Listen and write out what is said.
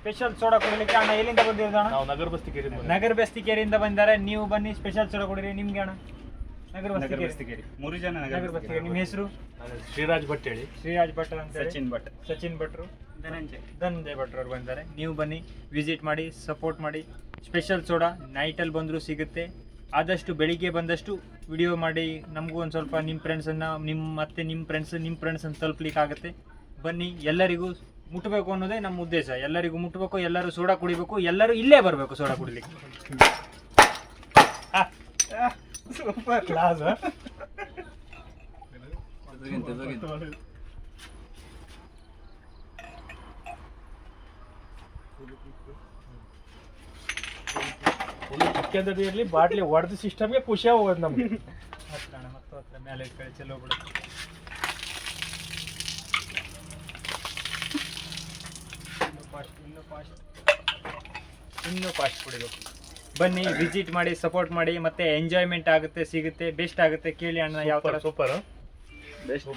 Special soda ಕುಡಿಲಿಕ್ಕೆ. ಅಣ್ಣ ಎಲ್ಲಿಂದ ಬಂದಿರೋದು ಅಣ್ಣ? ನಾವು ನಗರ ನಗರ ಬಸ್ತಿಕೆರೆಯಿಂದ ಬಂದಿದ್ದಾರೆ. ನೀವು ಬನ್ನಿ ಸ್ಪೆಷಲ್ ಸೋಡಾ ಕುಡಿರಿ. ನಿಮ್ಗೆ ಅಣ್ಣ? ನಗರ ಬಸ್ತಿಕೆರೆ. 3 ಜನ ನಗರ ಬಸ್ತಿಕೆರೆ. ನಿಮ್ಮ ಹೆಸರು? ಶ್ರೀರಾಜ್ ಭಟ್ ಹೇಳಿ. ಶ್ರೀರಾಜ್ ಭಟ್ ಅಂತ. ಸಚಿನ್ ಭಟ್ರು, ಧನಂಜಯ್ ಭಟ್ರು ಅವ್ರು ಬಂದ್ದಾರೆ. ನೀವು ಬನ್ನಿ, ವಿಸಿಟ್ ಮಾಡಿ, ಸಪೋರ್ಟ್ ಮಾಡಿ. ಸ್ಪೆಷಲ್ ಸೋಡಾ ನೈಟಲ್ಲಿ ಬಂದರೂ ಸಿಗುತ್ತೆ. ಆದಷ್ಟು ಬೆಳಿಗ್ಗೆ ಬಂದಷ್ಟು ವಿಡಿಯೋ ಮಾಡಿ ನಮಗೂ ಒಂದು ಸ್ವಲ್ಪ ನಿಮ್ಮ ಫ್ರೆಂಡ್ಸನ್ನು ನಿಮ್ಮ ಫ್ರೆಂಡ್ಸನ್ನು ತಲುಪಲಿಕ್ಕೆ ಆಗುತ್ತೆ. ಬನ್ನಿ, ಎಲ್ಲರಿಗೂ ಮುಟ್ಟಬೇಕು ಅನ್ನೋದೇ ನಮ್ಮ ಉದ್ದೇಶ. ಎಲ್ಲರಿಗೂ ಮುಟ್ಟಬೇಕು, ಎಲ್ಲರೂ ಸೋಡಾ ಕುಡಿಬೇಕು, ಎಲ್ಲರೂ ಇಲ್ಲೇ ಬರಬೇಕು ಸೋಡಾ ಕುಡಿಲಿಕ್ಕೆ. Super class. ಚಿಕ್ಕಂದದ್ದು ಇರಲಿ, ಬಾಟ್ಲಿ ಹೊಡೆದ ಸಿಸ್ಟಮ್ಗೆ ಖುಷಿ ಹೋಗೋದು ನಮ್ಗೆ. ಹತ್ರ ಮೇಲೆ ಕಡೆ ಚೆಲ್ಲೋ ಬಿಡುತ್ತೆ. ಇನ್ನೂ ಫಾಸ್ಟ್ ಕುಡಿಬೇಕು. ಬನ್ನಿ, ವಿಸಿಟ್ ಮಾಡಿ, ಸಪೋರ್ಟ್ ಮಾಡಿ, ಮತ್ತೆ ಎಂಜಾಯ್ಮೆಂಟ್ ಆಗುತ್ತೆ, ಸಿಗುತ್ತೆ, ಬೆಸ್ಟ್ ಆಗುತ್ತೆ. ಕೇಳಿ ಅಣ್ಣ ಯಾವ ಥರ. Super best.